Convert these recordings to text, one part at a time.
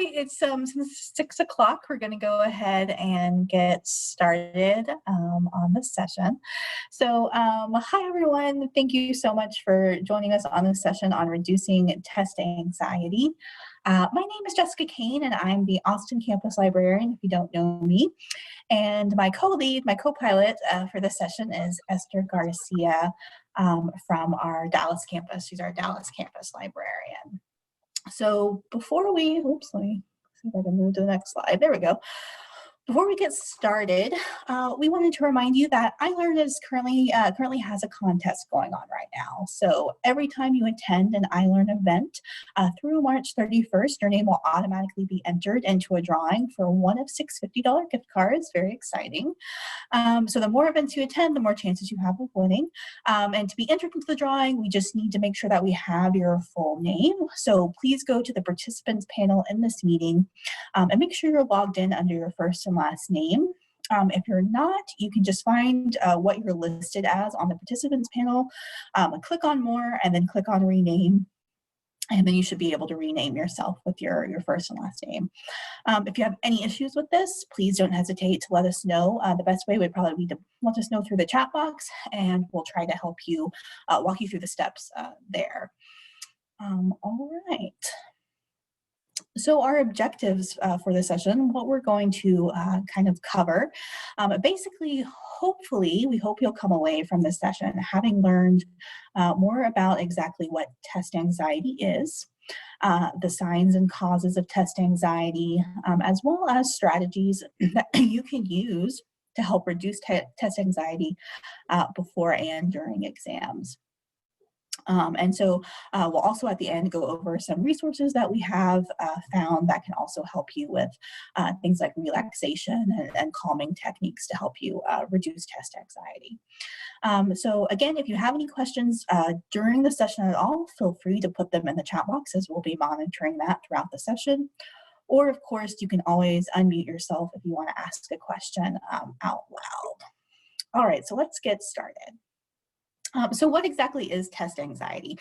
right, it's since 6 o'clock. We're going to go ahead and get started on this session. So, hi everyone. Thank you so much for joining us on this session on reducing test anxiety. My name is Jessica Kane, and I'm the Austin campus librarian, if you don't know me. And my co-lead, my co-pilot for this session is Esther Garcia from our Dallas campus. She's our Dallas campus librarian. So before we, oops, let me see if I can move to the next slide. There we go. Before we get started, we wanted to remind you that iLearn is currently has a contest going on right now. So every time you attend an iLearn event through March 31st, your name will automatically be entered into a drawing for one of 6 $50 gift cards. Very exciting. So the more events you attend, the more chances you have of winning. And to be entered into the drawing, we just need to make sure that we have your full name. So please go to the participants panel in this meeting and make sure you're logged in under your first and last name. If you're not, you can just find what you're listed as on the participants panel, click on more, and then click on rename. And then you should be able to rename yourself with your first and last name. If you have any issues with this, please don't hesitate to let us know. The best way would probably be to let us know through the chat box, and we'll try to help you walk you through the steps there. All right. So our objectives for this session, what we're going to kind of cover, basically, hopefully, we hope you'll come away from this session having learned more about exactly what test anxiety is, the signs and causes of test anxiety, as well as strategies that you can use to help reduce test anxiety before and during exams. And so we'll also at the end go over some resources that we have found that can also help you with things like relaxation and calming techniques to help you reduce test anxiety. So again, if you have any questions during the session at all, feel free to put them in the chat box, as we'll be monitoring that throughout the session. Or of course, you can always unmute yourself if you want to ask a question out loud. All right, so let's get started. So what exactly is test anxiety?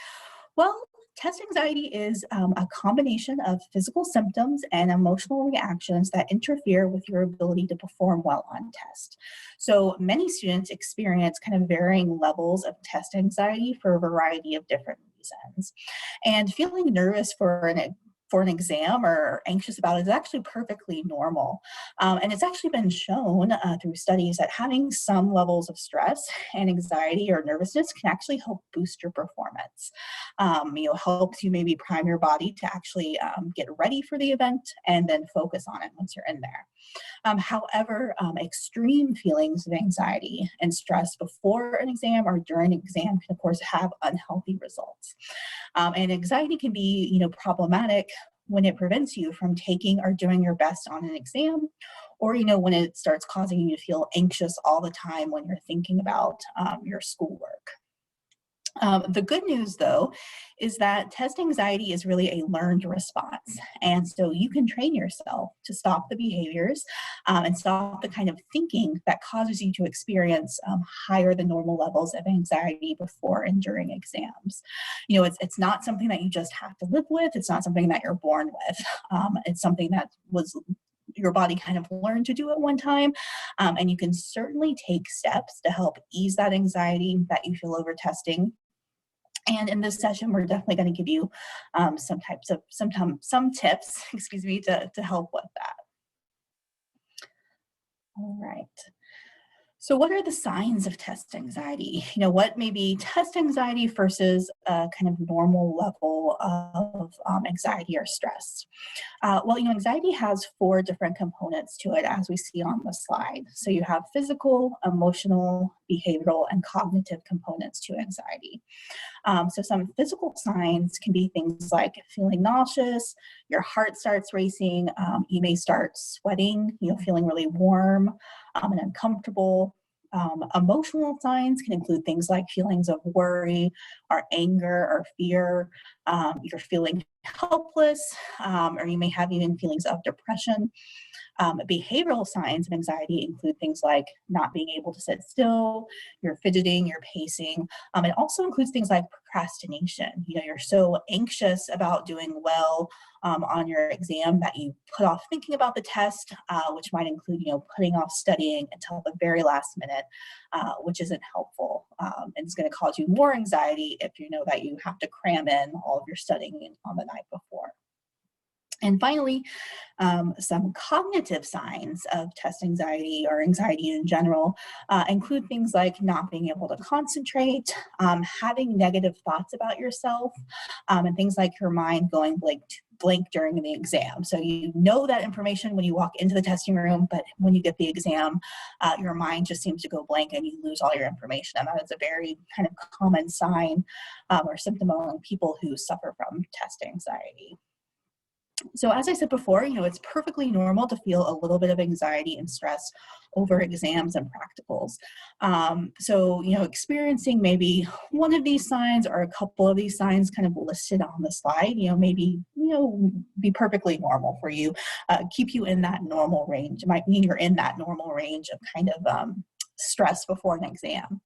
Well, test anxiety is a combination of physical symptoms and emotional reactions that interfere with your ability to perform well on test. So many students experience kind of varying levels of test anxiety for a variety of different reasons. And feeling nervous for an exam or anxious about it is actually perfectly normal. And it's actually been shown through studies that having some levels of stress and anxiety or nervousness can actually help boost your performance. Helps you maybe prime your body to actually get ready for the event and then focus on it once you're in there. However, extreme feelings of anxiety and stress before an exam or during an exam can, of course, have unhealthy results. And anxiety can be, problematic when it prevents you from taking or doing your best on an exam, or, when it starts causing you to feel anxious all the time when you're thinking about your schoolwork. The good news, though, is that test anxiety is really a learned response. And so you can train yourself to stop the behaviors and stop the kind of thinking that causes you to experience higher than normal levels of anxiety before and during exams. It's not something that you just have to live with. It's not something that you're born with. It's something that your body kind of learned to do at one time. And you can certainly take steps to help ease that anxiety that you feel over testing. And in this session, we're definitely going to give you some tips, to help with that. All right. So what are the signs of test anxiety? What may be test anxiety versus a kind of normal level of anxiety or stress? Well, anxiety has 4 different components to it, as we see on the slide. So you have physical, emotional, behavioral, and cognitive components to anxiety. So some physical signs can be things like feeling nauseous, your heart starts racing, you may start sweating, feeling really warm and uncomfortable. Emotional signs can include things like feelings of worry or anger or fear. You're feeling helpless, or you may have even feelings of depression. Behavioral signs of anxiety include things like not being able to sit still, you're fidgeting, you're pacing. It also includes things like procrastination. You know, you're so anxious about doing well on your exam that you put off thinking about the test, which might include, you know, putting off studying until the very last minute, which isn't helpful. And it's going to cause you more anxiety if you know that you have to cram in all of your studying on the night before. And finally, some cognitive signs of test anxiety or anxiety in general include things like not being able to concentrate, having negative thoughts about yourself, and things like your mind going blank during the exam. So you know that information when you walk into the testing room, but when you get the exam, your mind just seems to go blank and you lose all your information. And that is a very kind of common sign or symptom among people who suffer from test anxiety. So as I said before, you know, it's perfectly normal to feel a little bit of anxiety and stress over exams and practicals. So, you know, experiencing maybe one of these signs or a couple of these signs kind of listed on the slide, you know, maybe, you know, be perfectly normal for you, keep you in that normal range. It might mean you're in that normal range of kind of stress before an exam.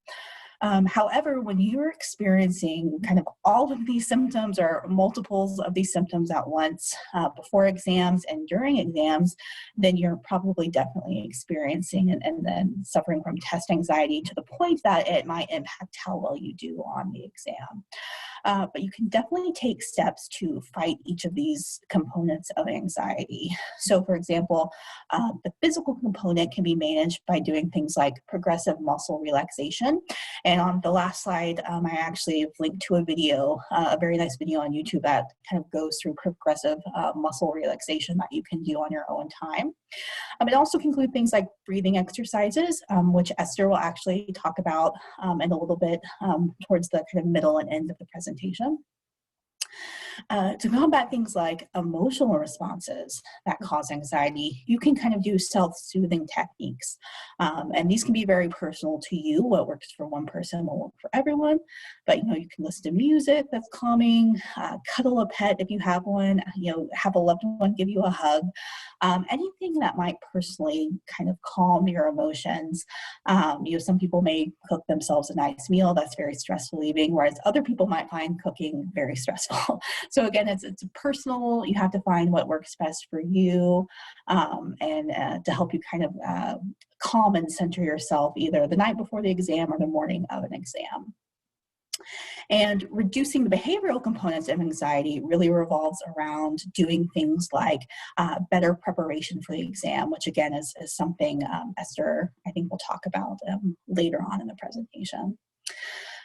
However, when you're experiencing kind of all of these symptoms or multiples of these symptoms at once before exams and during exams, then you're probably definitely experiencing and then suffering from test anxiety to the point that it might impact how well you do on the exam. But you can definitely take steps to fight each of these components of anxiety. So for example, the physical component can be managed by doing things like progressive muscle relaxation. And on the last slide, I actually have linked to a video, a very nice video on YouTube that kind of goes through progressive muscle relaxation that you can do on your own time. It also can include things like breathing exercises, which Esther will actually talk about in a little bit towards the kind of middle and end of the presentation. To combat things like emotional responses that cause anxiety, you can kind of do self-soothing techniques. And these can be very personal to you. What works for one person will work for everyone. But, you know, you can listen to music that's calming, cuddle a pet if you have one, you know, have a loved one give you a hug. Anything that might personally kind of calm your emotions. You know, some people may cook themselves a nice meal that's very stress relieving, whereas other people might find cooking very stressful. So again, it's personal. You have to find what works best for you, and to help you kind of calm and center yourself either the night before the exam or the morning of an exam. And reducing the behavioral components of anxiety really revolves around doing things like better preparation for the exam, which again is something Esther, I think, will talk about later on in the presentation.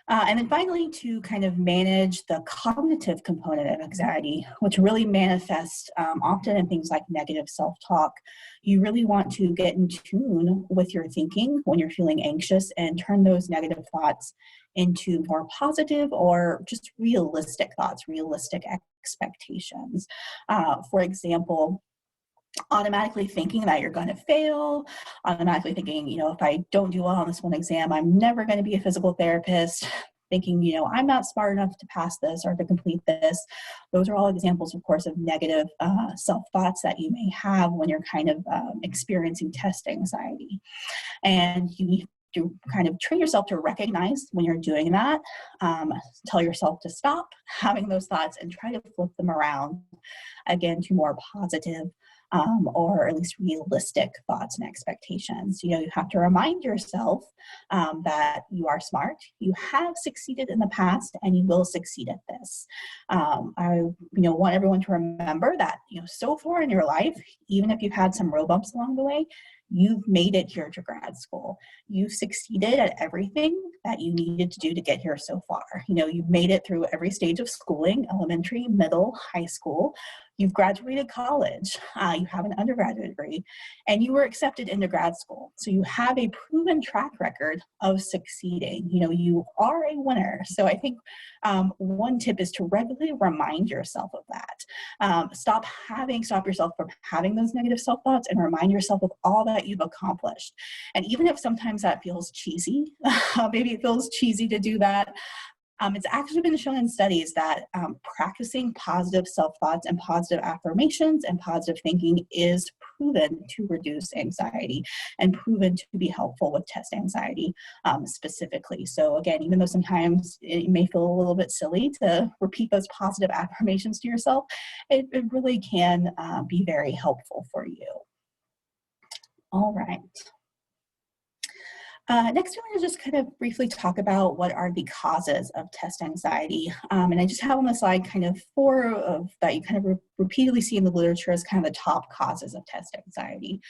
And then finally, to kind of manage the cognitive component of anxiety, which really manifests often in things like negative self-talk, you really want to get in tune with your thinking when you're feeling anxious and turn those negative thoughts into more positive or just realistic thoughts, realistic expectations. For example, automatically thinking that you're going to fail, automatically thinking, you know, if I don't do well on this one exam, I'm never going to be a physical therapist, thinking, you know, I'm not smart enough to pass this or to complete this. Those are all examples, of course, of negative self-thoughts that you may have when you're kind of experiencing test anxiety. And you need to kind of train yourself to recognize when you're doing that, tell yourself to stop having those thoughts and try to flip them around again to more positive or at least realistic thoughts and expectations. You know, you have to remind yourself that you are smart, you have succeeded in the past, and you will succeed at this. I want everyone to remember that, you know, so far in your life, even if you've had some road bumps along the way, you've made it here to grad school. You've succeeded at everything that you needed to do to get here so far. You know, you've made it through every stage of schooling, elementary, middle, high school. You've graduated college, you have an undergraduate degree, and you were accepted into grad school. So you have a proven track record of succeeding. You know, you are a winner. So I think one tip is to regularly remind yourself of that. Stop yourself from having those negative self-thoughts and remind yourself of all that you've accomplished. And even if sometimes that feels cheesy, maybe it feels cheesy to do that, It's actually been shown in studies that practicing positive self-thoughts and positive affirmations and positive thinking is proven to reduce anxiety and proven to be helpful with test anxiety specifically. So again, even though sometimes it may feel a little bit silly to repeat those positive affirmations to yourself, it really can be very helpful for you. All right. Next, I want to just kind of briefly talk about what are the causes of test anxiety. And I just have on the slide kind of four of that you kind of repeatedly see in the literature as kind of the top causes of test anxiety.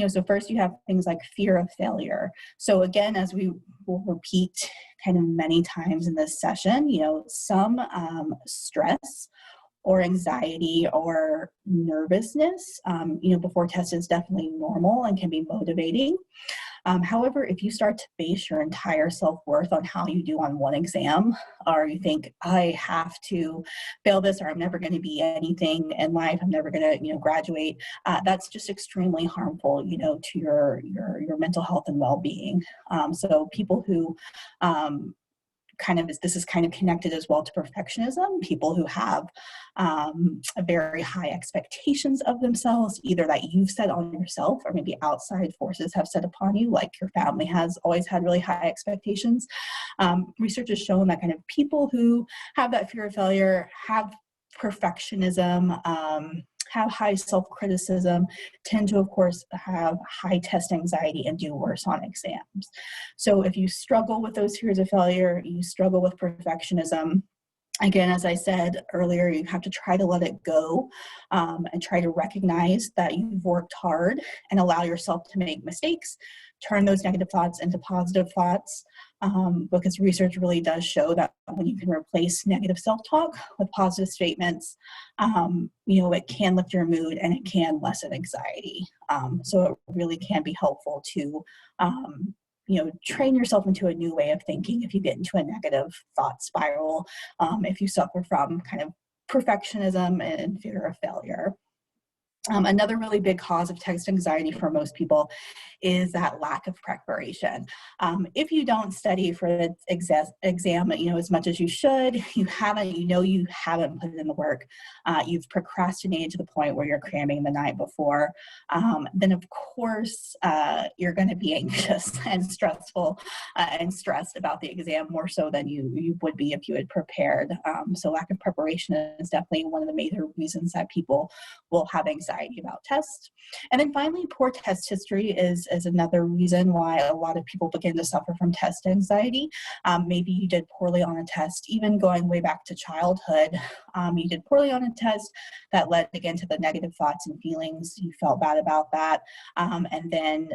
So first you have things like fear of failure. So again, as we will repeat kind of many times in this session, some stress or anxiety or nervousness, before test is definitely normal and can be motivating. However, if you start to base your entire self-worth on how you do on one exam, or you think, I have to fail this, or I'm never going to be anything in life, I'm never going to, graduate, that's just extremely harmful, to your mental health and well-being. So people who this is kind of connected as well to perfectionism. People who have very high expectations of themselves, either that you've set on yourself or maybe outside forces have set upon you, like your family has always had really high expectations. Research has shown that kind of people who have that fear of failure, have perfectionism, have high self-criticism, tend to, of course, have high test anxiety and do worse on exams. So if you struggle with those fears of failure, you struggle with perfectionism, again, as I said earlier, you have to try to let it go and try to recognize that you've worked hard and allow yourself to make mistakes, turn those negative thoughts into positive thoughts, because research really does show that when you can replace negative self-talk with positive statements, it can lift your mood and it can lessen anxiety. So it really can be helpful to train yourself into a new way of thinking if you get into a negative thought spiral, if you suffer from kind of perfectionism and fear of failure. Another really big cause of test anxiety for most people is that lack of preparation. If you don't study for the exam, as much as you should, you haven't put in the work, you've procrastinated to the point where you're cramming the night before, then of course you're going to be anxious and stressful and stressed about the exam more so than you would be if you had prepared. So lack of preparation is definitely one of the major reasons that people will have anxiety about tests. And then finally, poor test history is another reason why a lot of people begin to suffer from test anxiety. Maybe you did poorly on a test, even going way back to childhood. You did poorly on a test that led again to the negative thoughts and feelings. You felt bad about that. And then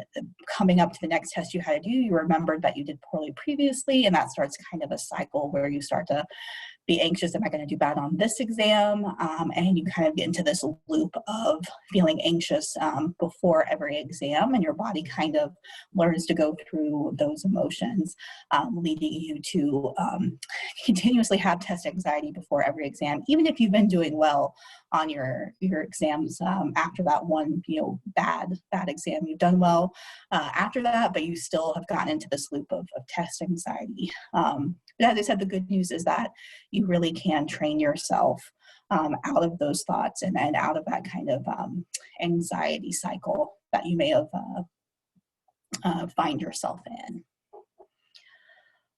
coming up to the next test you had to do, you remembered that you did poorly previously, and that starts kind of a cycle where you start to be anxious, am I going to do bad on this exam? And you kind of get into this loop of feeling anxious before every exam, and your body kind of learns to go through those emotions, leading you to continuously have test anxiety before every exam, even if you've been doing well on your exams after that one bad exam. You've done well after that, but you still have gotten into this loop of test anxiety. But as I said, the good news is that you really can train yourself out of those thoughts and out of that kind of anxiety cycle that you may have find yourself in.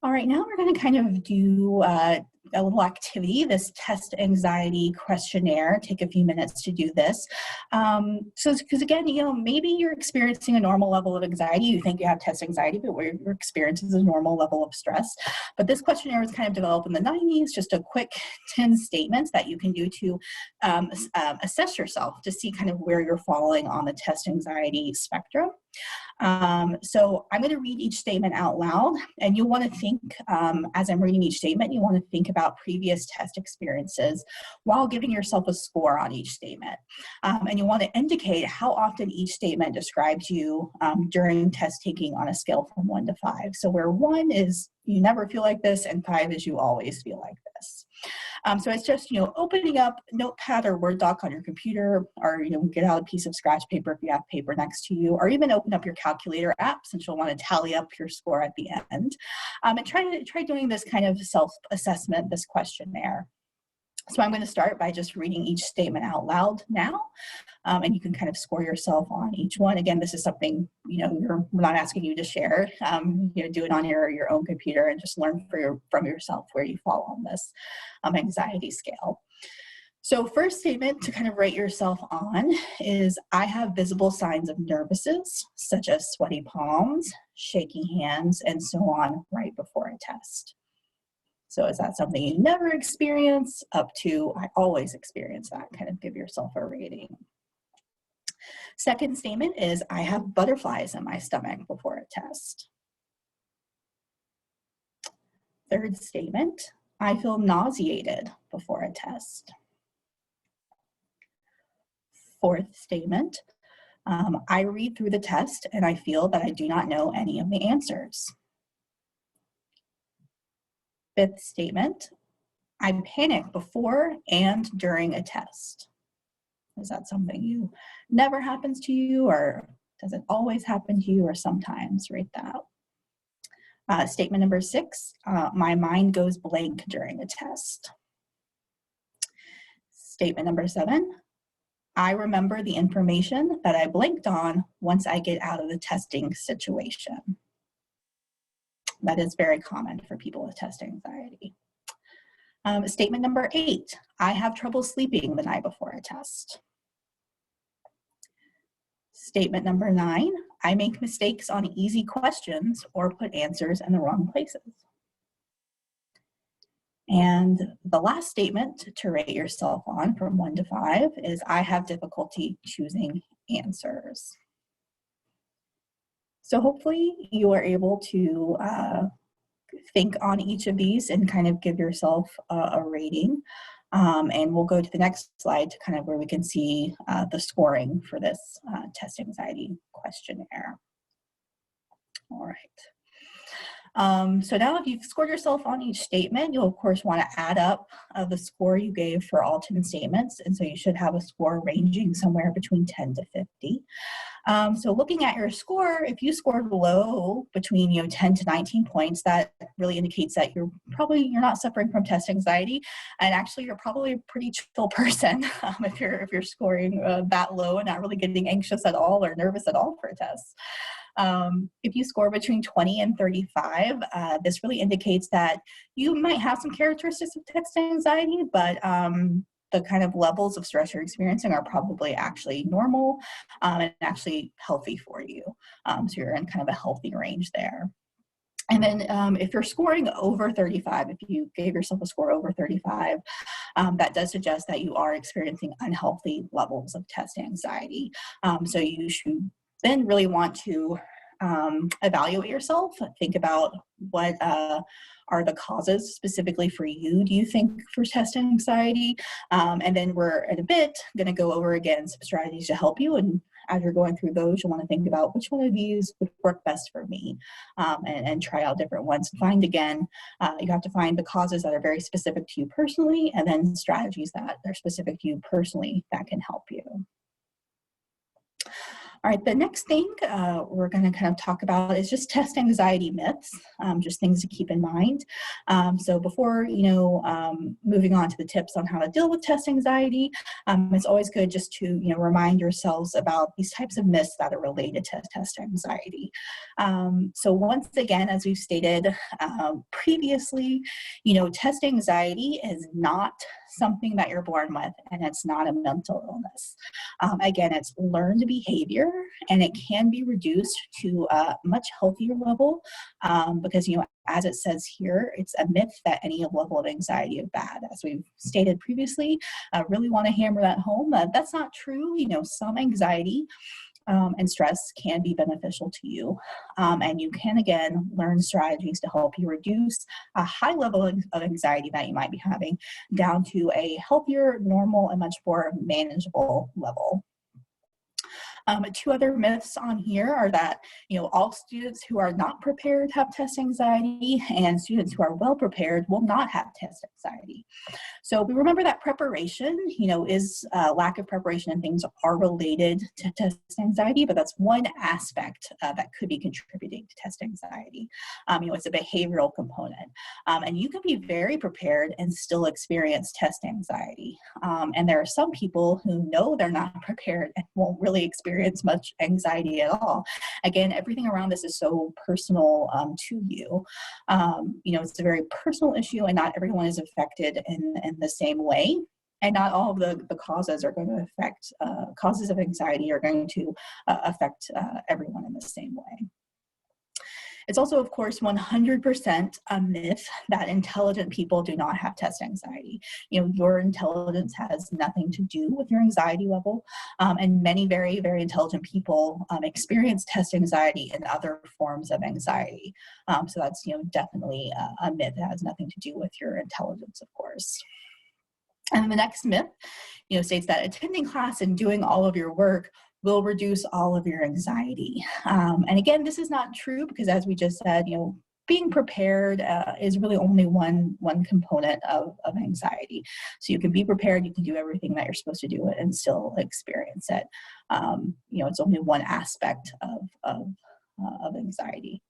All right, now we're going to kind of do a little activity, this test anxiety questionnaire. Take a few minutes to do this. Because again, maybe you're experiencing a normal level of anxiety. You think you have test anxiety, but what your experience is a normal level of stress. But this questionnaire was kind of developed in the 90s, just a quick 10 statements that you can do to assess yourself to see kind of where you're falling on the test anxiety spectrum. So I'm going to read each statement out loud, and you'll want to think, as I'm reading each statement, you want to think about previous test experiences while giving yourself a score on each statement. And you want to indicate how often each statement describes you during test taking on a scale from 1 to 5. So where 1 is you never feel like this, and 5 is you always feel like this. So it's just, opening up Notepad or Word doc on your computer, or, get out a piece of scratch paper if you have paper next to you, or even open up your calculator app, since you'll want to tally up your score at the end. And try doing this kind of self-assessment, this questionnaire. So I'm going to start by just reading each statement out loud now, and you can kind of score yourself on each one. Again, this is something, we're not asking you to share. Do it on your own computer and just learn from yourself where you fall on this anxiety scale. So first statement to kind of rate yourself on is, I have visible signs of nervousness, such as sweaty palms, shaky hands, and so on right before a test. So is that something you never experience, up to I always experience that? Kind of give yourself a rating. Second statement is, I have butterflies in my stomach before a test. Third statement, I feel nauseated before a test. Fourth statement, I read through the test and I feel that I do not know any of the answers. Fifth statement, I panic before and during a test. Is that something you never happens to you, or does it always happen to you, or sometimes? Rate that out. Statement number 6, my mind goes blank during a test. Statement number 7, I remember the information that I blanked on once I get out of the testing situation. That is very common for people with test anxiety. Statement number 8, I have trouble sleeping the night before a test. Statement number 9, I make mistakes on easy questions or put answers in the wrong places. And the last statement to rate yourself on from 1 to 5 is, I have difficulty choosing answers. So hopefully you are able to think on each of these and kind of give yourself a rating. And we'll go to the next slide to kind of where we can see the scoring for this test anxiety questionnaire. All right. So now if you've scored yourself on each statement, you'll of course want to add up the score you gave for all 10 statements. And so you should have a score ranging somewhere between 10 to 50. So looking at your score, if you scored low, between 10 to 19 points, that really indicates that you're not suffering from test anxiety, and actually you're probably a pretty chill person if you're scoring that low and not really getting anxious at all or nervous at all for a test. If you score between 20 and 35, this really indicates that you might have some characteristics of test anxiety, but the kind of levels of stress you're experiencing are probably actually normal and actually healthy for you. So you're in kind of a healthy range there. And then if you're scoring over 35, if you gave yourself a score over 35, that does suggest that you are experiencing unhealthy levels of test anxiety. So you should then really want to evaluate yourself, think about what are the causes specifically for you, do you think, for test anxiety? And then we're in a bit going to go over again some strategies to help you. And as you're going through those, you'll want to think about which one of these would work best for me, and try out different ones. Find again, you have to find the causes that are very specific to you personally, and then strategies that are specific to you personally that can help you. All right, the next thing we're going to kind of talk about is just test anxiety myths, just things to keep in mind. So before, moving on to the tips on how to deal with test anxiety, it's always good just to, remind yourselves about these types of myths that are related to test anxiety. So once again, as we've stated previously, test anxiety is not something that you're born with, and it's not a mental illness. Again, it's learned behavior, and it can be reduced to a much healthier level because, as it says here, it's a myth that any level of anxiety is bad. As we've stated previously, I really want to hammer that home. That's not true. Some anxiety and stress can be beneficial to you. And you can, again, learn strategies to help you reduce a high level of anxiety that you might be having down to a healthier, normal, and much more manageable level. Two other myths on here are that, all students who are not prepared have test anxiety, and students who are well prepared will not have test anxiety. So we remember that preparation, is lack of preparation and things are related to test anxiety, but that's one aspect that could be contributing to test anxiety. It's a behavioral component. And you can be very prepared and still experience test anxiety. And there are some people who know they're not prepared and won't really experience much anxiety at all. Again, everything around this is so personal to you. It's a very personal issue, and not everyone is affected in the same way. And not all of the causes are going to affect, causes of anxiety are going to affect everyone in the same way. It's also, of course, 100% a myth that intelligent people do not have test anxiety. Your intelligence has nothing to do with your anxiety level, and many very, very intelligent people experience test anxiety and other forms of anxiety. So that's, definitely a myth that has nothing to do with your intelligence, of course. And the next myth, states that attending class and doing all of your work will reduce all of your anxiety. And again, this is not true because, as we just said, being prepared is really only one component of anxiety. So you can be prepared, you can do everything that you're supposed to do and still experience it. It's only one aspect of anxiety.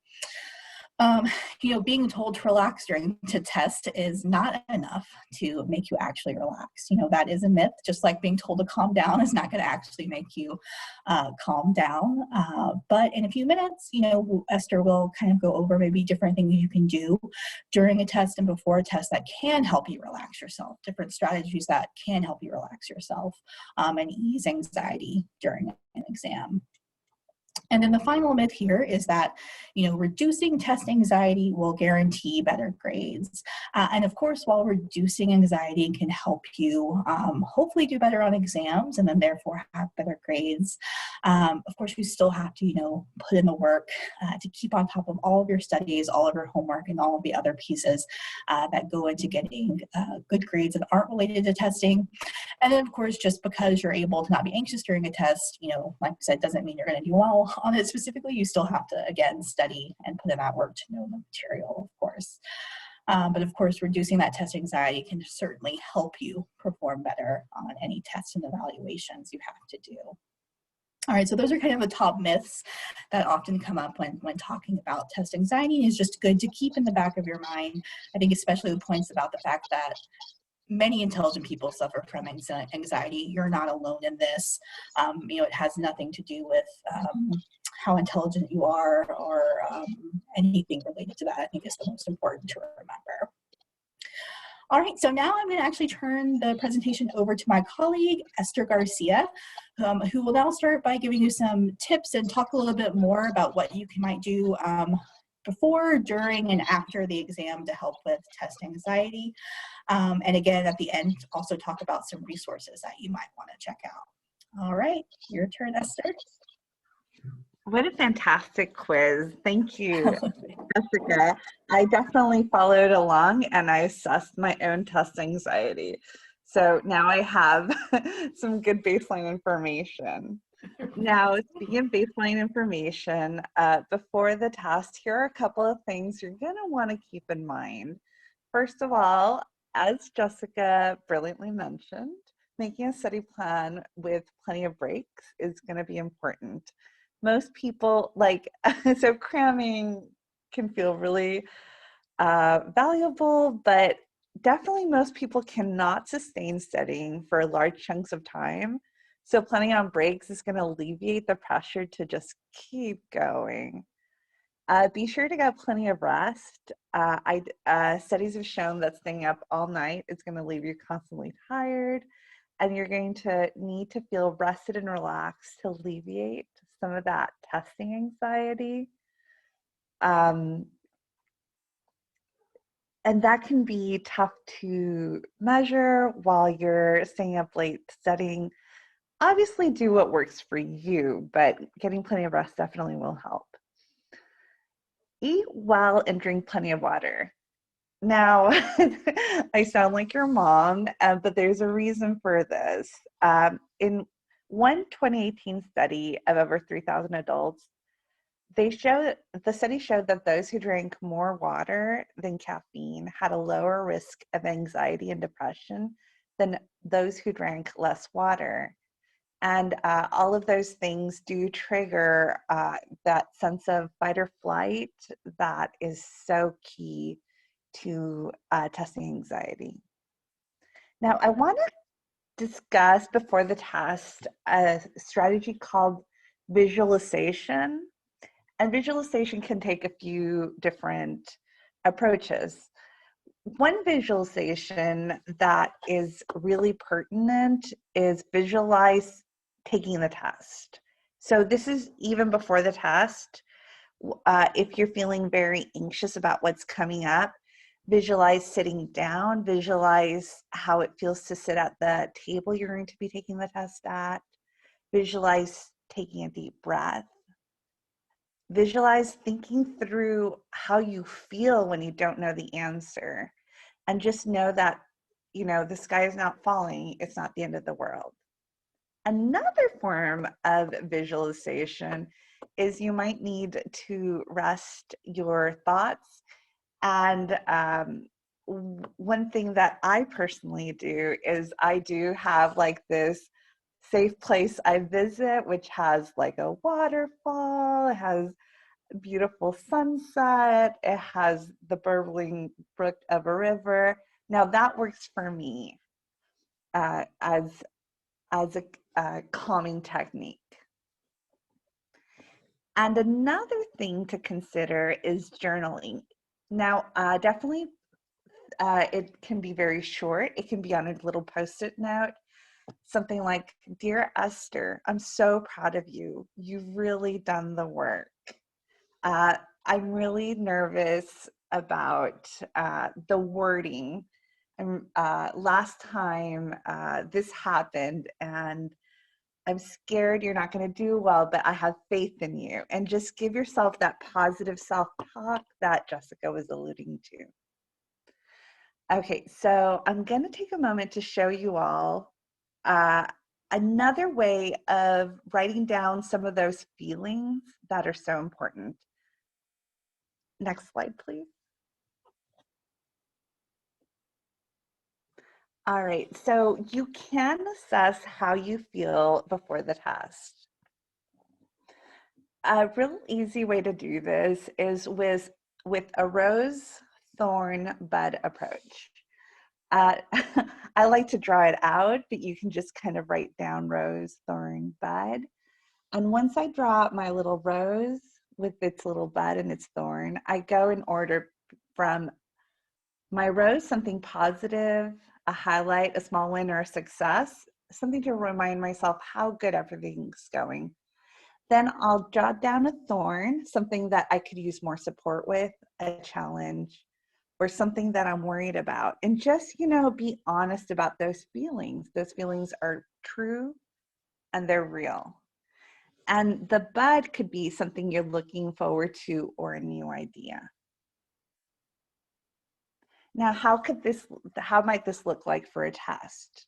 Being told to relax during the test is not enough to make you actually relax. That is a myth. Just like being told to calm down is not going to actually make you calm down. But in a few minutes, Esther will kind of go over maybe different things you can do during a test and before a test that can help you relax yourself, different strategies that can help you relax yourself and ease anxiety during an exam. And then the final myth here is that, reducing test anxiety will guarantee better grades. And of course, while reducing anxiety can help you hopefully do better on exams and then therefore have better grades, of course, you still have to, put in the work to keep on top of all of your studies, all of your homework, and all of the other pieces that go into getting good grades that aren't related to testing. And then, of course, just because you're able to not be anxious during a test, like I said, doesn't mean you're going to do well on it specifically. You still have to, again, study and put in that work to know the material, of course. But of course, reducing that test anxiety can certainly help you perform better on any tests and evaluations you have to do. All right, so those are kind of the top myths that often come up when talking about test anxiety. It's just good to keep in the back of your mind. I think especially the points about the fact that many intelligent people suffer from anxiety. You're not alone in this. It has nothing to do with how intelligent you are or anything related to that. I think is the most important to remember. All right, so now I'm going to actually turn the presentation over to my colleague, Esther Garcia, who will now start by giving you some tips and talk a little bit more about what you might do before, during, and after the exam to help with test anxiety. And again, at the end, also talk about some resources that you might want to check out. All right, your turn, Esther. What a fantastic quiz. Thank you, Jessica. I definitely followed along and I assessed my own test anxiety. So now I have some good baseline information. Now, speaking of baseline information, before the test, here are a couple of things you're going to want to keep in mind. First of all, as Jessica brilliantly mentioned, making a study plan with plenty of breaks is going to be important. Most people so cramming can feel really valuable, but definitely most people cannot sustain studying for large chunks of time. So planning on breaks is going to alleviate the pressure to just keep going. Be sure to get plenty of rest. Studies have shown that staying up all night is going to leave you constantly tired, and you're going to need to feel rested and relaxed to alleviate some of that testing anxiety. And that can be tough to measure while you're staying up late studying. Obviously, do what works for you, but getting plenty of rest definitely will help. Eat well and drink plenty of water. Now, I sound like your mom, but there's a reason for this. In One 2018 study of over 3,000 adults, the study showed that those who drank more water than caffeine had a lower risk of anxiety and depression than those who drank less water. And all of those things do trigger that sense of fight or flight that is so key to testing anxiety. Now, I want to discuss before the test a strategy called visualization. And visualization can take a few different approaches. One visualization that is really pertinent is visualize taking the test. So this is even before the test. If you're feeling very anxious about what's coming up, visualize sitting down, visualize how it feels to sit at the table you're going to be taking the test at, visualize taking a deep breath, visualize thinking through how you feel when you don't know the answer, and just know that, you know, the sky is not falling, it's not the end of the world. Another form of visualization is you might need to rest your thoughts. And one thing that I personally do is I do have like this safe place I visit, which has like a waterfall, it has a beautiful sunset, it has the burbling brook of a river. Now that works for me as a calming technique. And another thing to consider is journaling. Now, definitely, it can be very short. It can be on a little Post-it note, something like, "Dear Esther, I'm so proud of you. You've really done the work. I'm really nervous about the wording. Last time this happened, and I'm scared you're not going to do well, but I have faith in you." And just give yourself that positive self-talk that Jessica was alluding to. Okay, so I'm going to take a moment to show you all another way of writing down some of those feelings that are so important. Next slide, please. All right, so you can assess how you feel before the test. A real easy way to do this is with a rose, thorn, bud approach. I like to draw it out, but you can just kind of write down rose, thorn, bud. And once I draw out my little rose with its little bud and its thorn, I go in order from my rose, something positive, a highlight, a small win, or a success, something to remind myself how good everything's going. Then I'll jot down a thorn, something that I could use more support with, a challenge, or something that I'm worried about. And just, you know, be honest about those feelings. Those feelings are true and they're real. And the bud could be something you're looking forward to or a new idea. Now, how might this look like for a test?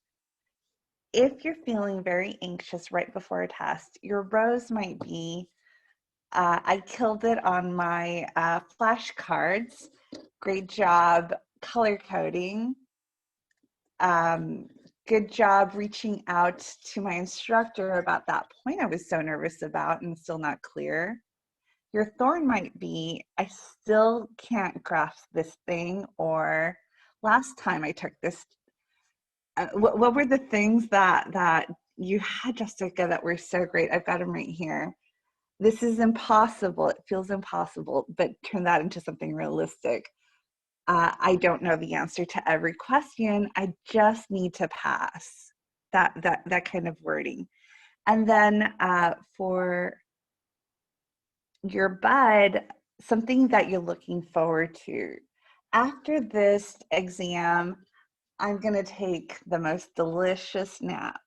If you're feeling very anxious right before a test, your rose might be, I killed it on my flashcards. Great job color coding. Good job reaching out to my instructor about that point I was so nervous about and still not clear. Your thorn might be, I still can't grasp this thing, or last time I took this. What were the things that you had, Jessica, that were so great? I've got them right here. This is impossible. It feels impossible, but turn that into something realistic. I don't know the answer to every question. I just need to pass. That kind of wording. And then for your bud, something that you're looking forward to. After this exam, I'm going to take the most delicious nap.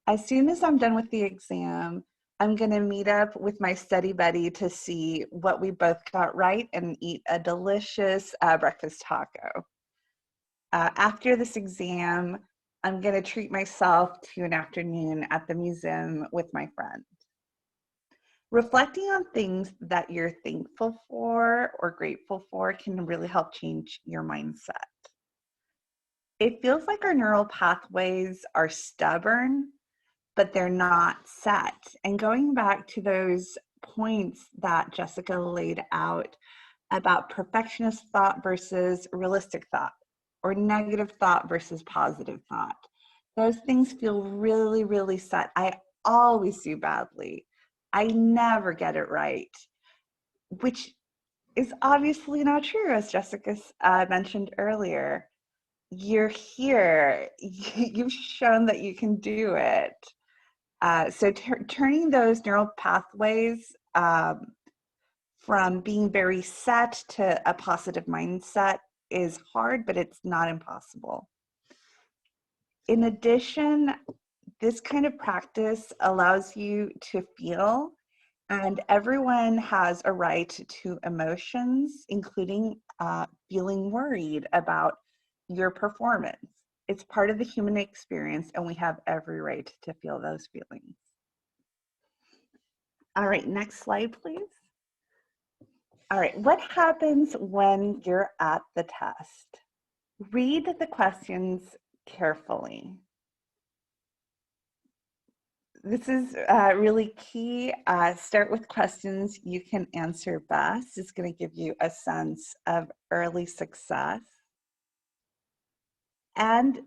As soon as I'm done with the exam, I'm going to meet up with my study buddy to see what we both got right and eat a delicious breakfast taco. After this exam, I'm going to treat myself to an afternoon at the museum with my friend. Reflecting on things that you're thankful for or grateful for can really help change your mindset. It feels like our neural pathways are stubborn, but they're not set. And going back to those points that Jessica laid out about perfectionist thought versus realistic thought, or negative thought versus positive thought, those things feel really, really set. I always do badly. I never get it right, which is obviously not true, as Jessica mentioned earlier. You're here. You've shown that you can do it. So turning those neural pathways from being very set to a positive mindset is hard, but it's not impossible. In addition, this kind of practice allows you to feel, and everyone has a right to emotions, including feeling worried about your performance. It's part of the human experience, and we have every right to feel those feelings. All right, next slide, please. All right, what happens when you're at the test? Read the questions carefully. This is really key. Start with questions you can answer best. It's going to give you a sense of early success. And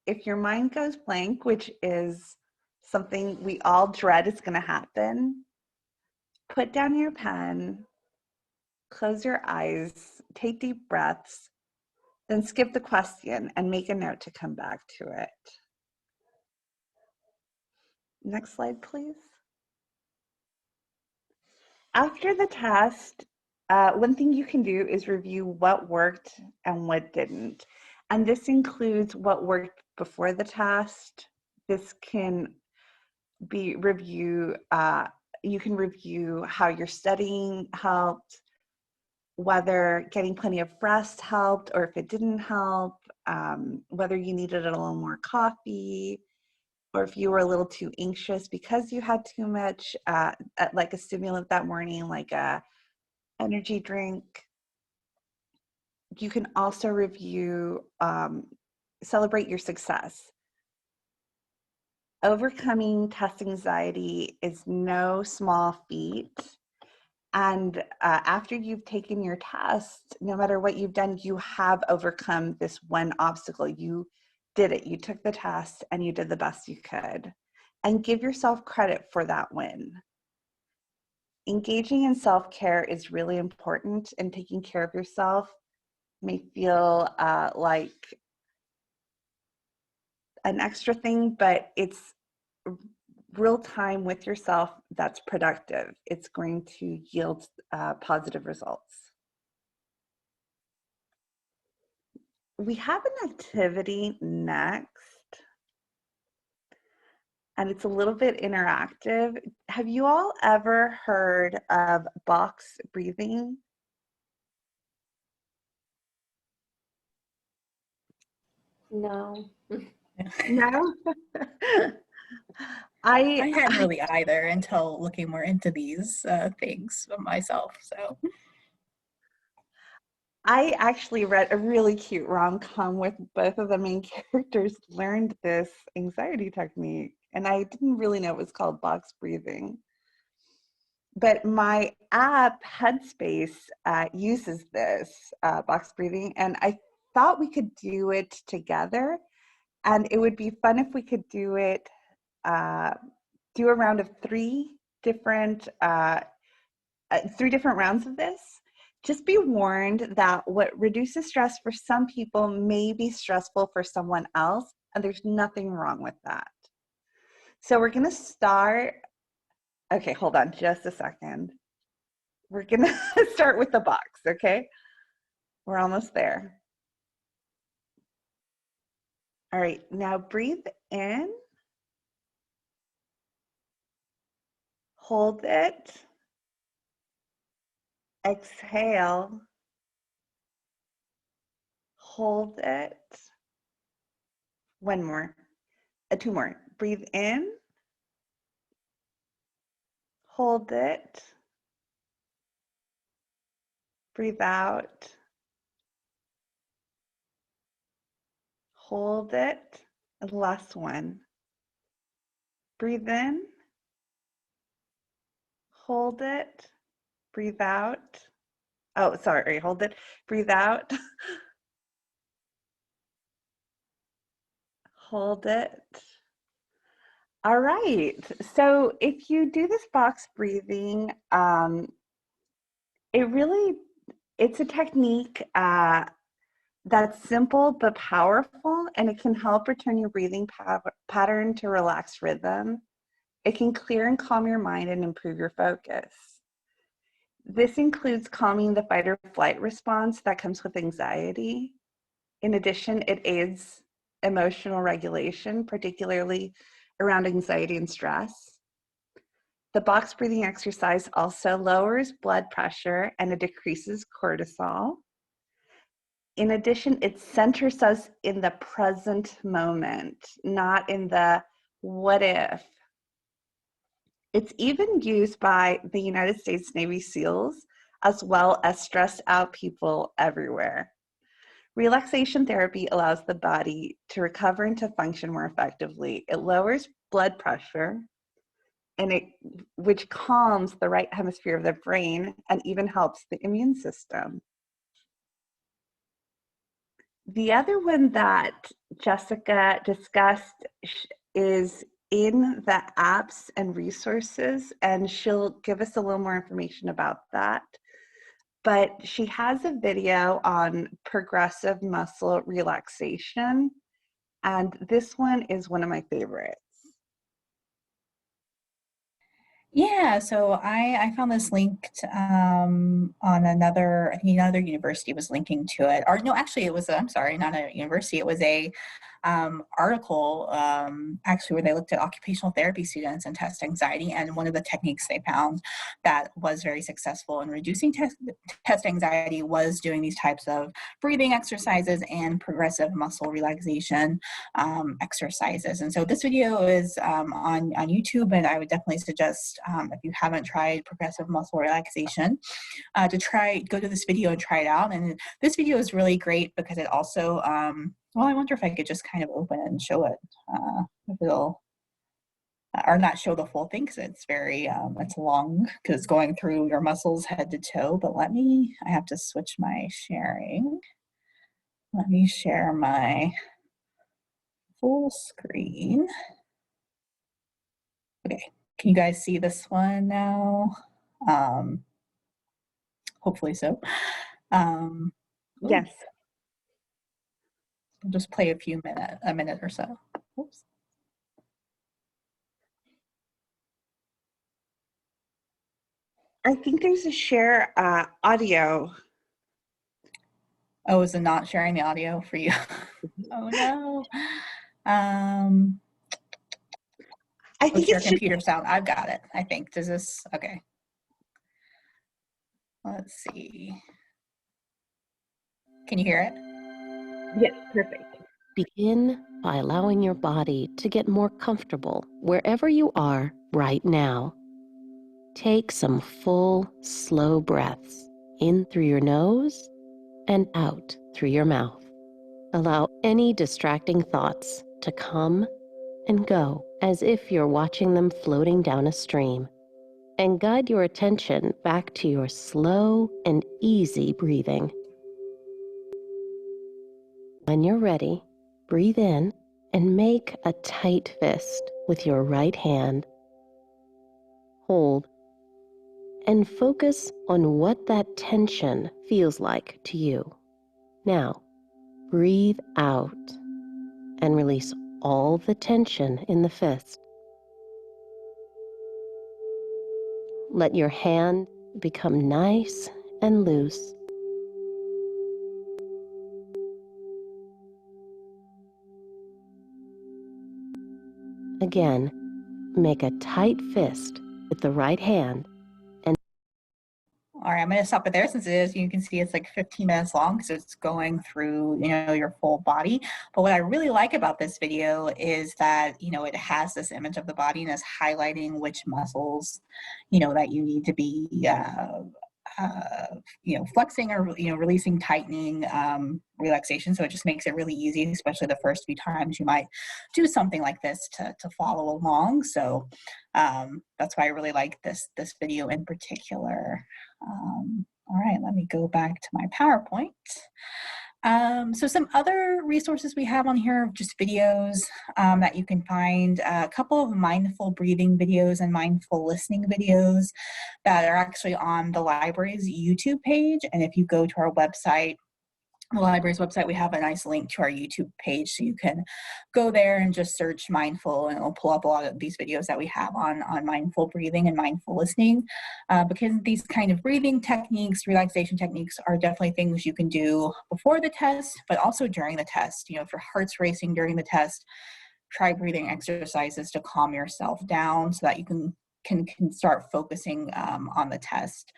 if your mind goes blank, which is something we all dread is going to happen, put down your pen, close your eyes, take deep breaths, then skip the question and make a note to come back to it. Next slide, please. After the test, one thing you can do is review what worked and what didn't. And this includes what worked before the test. This can be review, you can review how your studying helped, whether getting plenty of rest helped or if it didn't help, whether you needed a little more coffee, or if you were a little too anxious because you had too much, like a stimulant that morning, like a energy drink. You can also review, celebrate your success. Overcoming test anxiety is no small feat. And after you've taken your test, no matter what you've done, you have overcome this one obstacle. You did it. You took the test and you did the best you could. And give yourself credit for that win. Engaging in self-care is really important, and taking care of yourself may feel like an extra thing, but it's real time with yourself that's productive. It's going to yield positive results. We have an activity next, and it's a little bit interactive. Have you all ever heard of box breathing? No. No? I hadn't really either until looking more into these things myself. So I actually read a really cute rom-com with both of the main characters learned this anxiety technique, and I didn't really know it was called box breathing. But my app, Headspace, uses this box breathing, and I thought we could do it together, and it would be fun if we could do it, do a round of three different rounds of this. Just be warned that what reduces stress for some people may be stressful for someone else, and there's nothing wrong with that. So we're gonna start, okay, hold on just a second. We're gonna start with the box, okay? We're almost there. All right, now breathe in, hold it, exhale, hold it, One more. Two more. Breathe in. Hold it. Breathe out. Hold it. And last one. Breathe in. Hold it. Breathe out. Oh, sorry. Hold it. Breathe out. Hold it. All right. So if you do this box breathing, it's a technique that's simple but powerful, and it can help return your breathing pattern to relaxed rhythm. It can clear and calm your mind and improve your focus. This includes calming the fight or flight response that comes with anxiety. In addition, it aids emotional regulation, particularly around anxiety and stress. The box breathing exercise also lowers blood pressure and it decreases cortisol. In addition, it centers us in the present moment, not in the what if. It's even used by the United States Navy SEALs, as well as stressed out people everywhere. Relaxation therapy allows the body to recover and to function more effectively. It lowers blood pressure, which calms the right hemisphere of the brain and even helps the immune system. The other one that Jessica discussed is in the apps and resources, and she'll give us a little more information about that. But she has a video on progressive muscle relaxation, and this one is one of my favorites. Yeah, so I found this linked on another, I think another university was linking to it. Or no, actually it was, I'm sorry, not a university, it was a article actually where they looked at occupational therapy students and test anxiety, and one of the techniques they found that was very successful in reducing test anxiety was doing these types of breathing exercises and progressive muscle relaxation exercises. And so this video is on YouTube, and I would definitely suggest if you haven't tried progressive muscle relaxation to go to this video and try it out. And this video is really great because it also well, I wonder if I could just kind of open it and show it, if it'll, or not show the full thing because it's very, it's long because it's going through your muscles head to toe. But I have to switch my sharing. Let me share my full screen. Okay, can you guys see this one now? Hopefully so. Yes. I'll just play a minute or so. Oops. I think there's a share audio. Oh, is it not sharing the audio for you? Oh no. I think Share it's computer sound. I've got it, I think. Does this, okay. Let's see. Can you hear it? yes, perfect. Begin by allowing your body to get more comfortable wherever you are right now. Take some full, slow breaths in through your nose and out through your mouth. Allow any distracting thoughts to come and go as if you're watching them floating down a stream. And guide your attention back to your slow and easy breathing. When you're ready, breathe in and make a tight fist with your right hand. Hold and focus on what that tension feels like to you. Now, breathe out and release all the tension in the fist. Let your hand become nice and loose. Again, make a tight fist with the right hand. All right, I'm going to stop it there since it is, you can see it's like 15 minutes long because it's going through, your full body. But what I really like about this video is that, it has this image of the body and is highlighting which muscles, that you need to be, flexing or, releasing, tightening, relaxation. So it just makes it really easy, especially the first few times you might do something like this to follow along. So that's why I really like this video in particular. All right, let me go back to my PowerPoint. So some other resources we have on here, just videos that you can find, a couple of mindful breathing videos and mindful listening videos that are actually on the library's YouTube page. And if you go to our website, the library's website, we have a nice link to our YouTube page, so you can go there and just search mindful, and it'll pull up a lot of these videos that we have on mindful breathing and mindful listening, because these kind of breathing techniques, relaxation techniques, are definitely things you can do before the test, but also during the test. If your heart's racing during the test, try breathing exercises to calm yourself down so that you can start focusing on the test.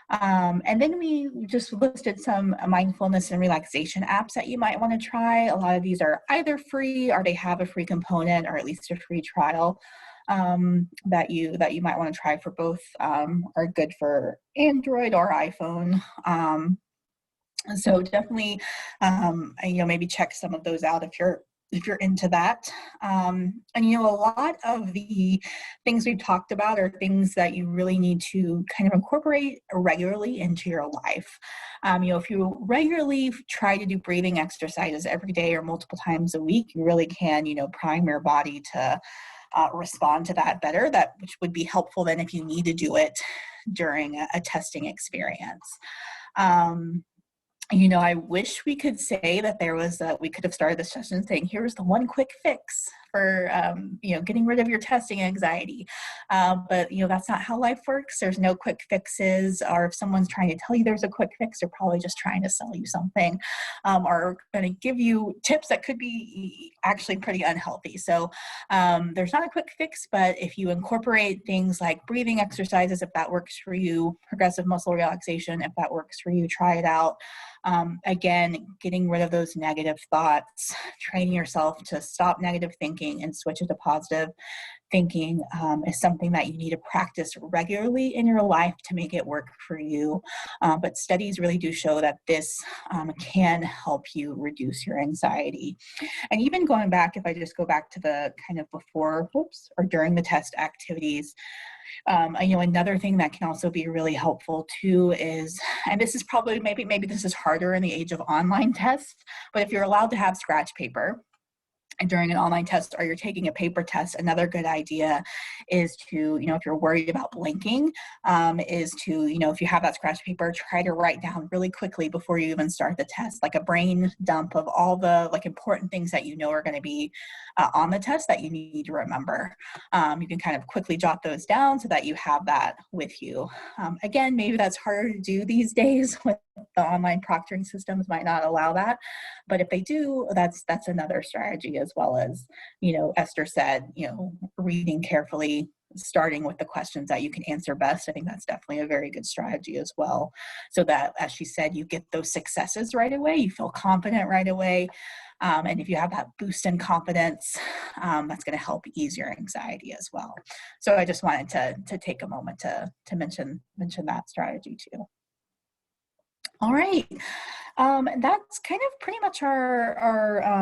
And then we just listed some mindfulness and relaxation apps that you might want to try. A lot of these are either free or they have a free component or at least a free trial that you might want to try. For both are good for Android or iPhone. So definitely, maybe check some of those out if you're into that. And a lot of the things we've talked about are things that you really need to kind of incorporate regularly into your life. If you regularly try to do breathing exercises every day or multiple times a week, you really can, prime your body to respond to that better, which would be helpful then if you need to do it during a testing experience. I wish we could say that we could have started this session saying, here's the one quick fix for, getting rid of your testing anxiety. But, that's not how life works. There's no quick fixes, or if someone's trying to tell you there's a quick fix, they're probably just trying to sell you something, or going to give you tips that could be actually pretty unhealthy. So there's not a quick fix, but if you incorporate things like breathing exercises, if that works for you, progressive muscle relaxation, if that works for you, try it out. Again, getting rid of those negative thoughts, training yourself to stop negative thinking and switch it to positive thinking is something that you need to practice regularly in your life to make it work for you. But studies really do show that this can help you reduce your anxiety. And even going back, if I just go back to the kind of before, or during the test activities, another thing that can also be really helpful too is, and this is probably, maybe this is harder in the age of online tests, but if you're allowed to have scratch paper during an online test, or you're taking a paper test, another good idea is to, if you're worried about blinking, is to, if you have that scratch paper, try to write down really quickly before you even start the test, like a brain dump of all the important things that are going to be on the test that you need to remember. You can kind of quickly jot those down so that you have that with you. Again, maybe that's harder to do these days with the online proctoring systems might not allow that, but if they do, that's another strategy, as well as, Esther said, reading carefully, starting with the questions that you can answer best. I think that's definitely a very good strategy as well, so that, as she said, you get those successes right away, you feel confident right away, and if you have that boost in confidence, that's going to help ease your anxiety as well. So I just wanted to take a moment to mention that strategy too. All right, that's kind of pretty much our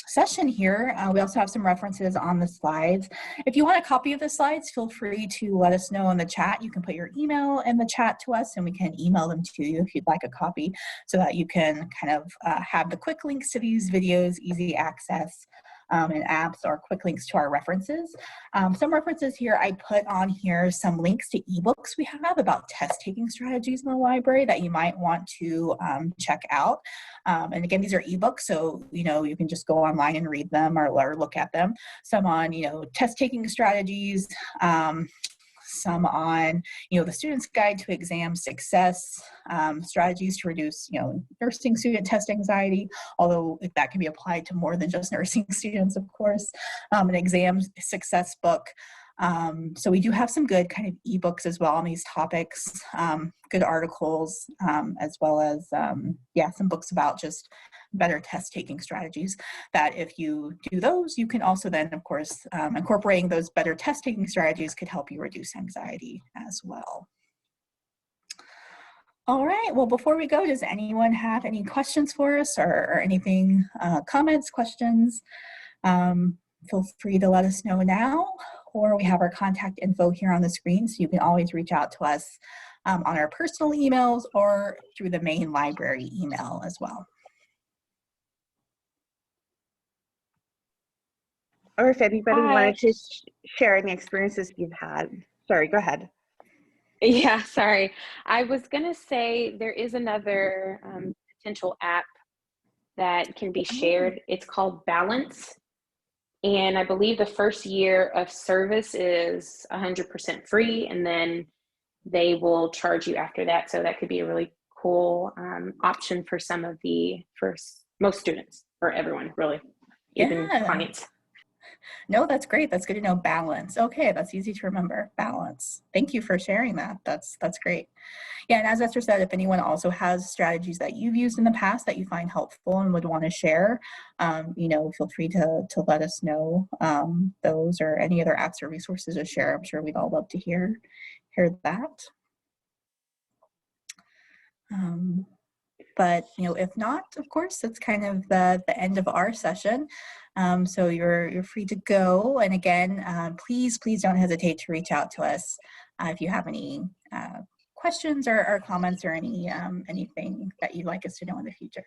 session here. We also have some references on the slides. If you want a copy of the slides, feel free to let us know in the chat. You can put your email in the chat to us, and we can email them to you if you'd like a copy, so that you can kind of have the quick links to these videos, easy access, and apps, or quick links to our references. Some references here, I put on here some links to ebooks we have about test taking strategies in the library that you might want to check out. And again, these are ebooks, so you can just go online and read them or look at them. Some on test taking strategies, some on the Student's Guide to Exam Success, strategies to reduce nursing student test anxiety, although that can be applied to more than just nursing students, of course, an exam success book, So we do have some good kind of ebooks as well on these topics, good articles, as well as, some books about just better test taking strategies, that if you do those, you can also then, of course, incorporating those better test taking strategies could help you reduce anxiety as well. All right, well, before we go, does anyone have any questions for us, or anything, comments, questions? Feel free to let us know now, or we have our contact info here on the screen, so you can always reach out to us on our personal emails or through the main library email as well. Or if anybody Hi. wanted to share any experiences you've had. Sorry, go ahead. Yeah, sorry. I was going to say there is another potential app that can be shared. It's called Balance. And I believe the first year of service is 100% free, and then they will charge you after that. So that could be a really cool option for most students, or everyone, really, even clients. No, that's great. That's good to know. Balance. Okay, that's easy to remember. Balance. Thank you for sharing that. That's great. Yeah, and as Esther said, if anyone also has strategies that you've used in the past that you find helpful and would want to share, feel free to let us know those, or any other apps or resources to share. I'm sure we'd all love to hear that. But if not, of course, that's kind of the end of our session. So you're free to go. And again, please don't hesitate to reach out to us if you have any questions or comments, or anything that you'd like us to know in the future.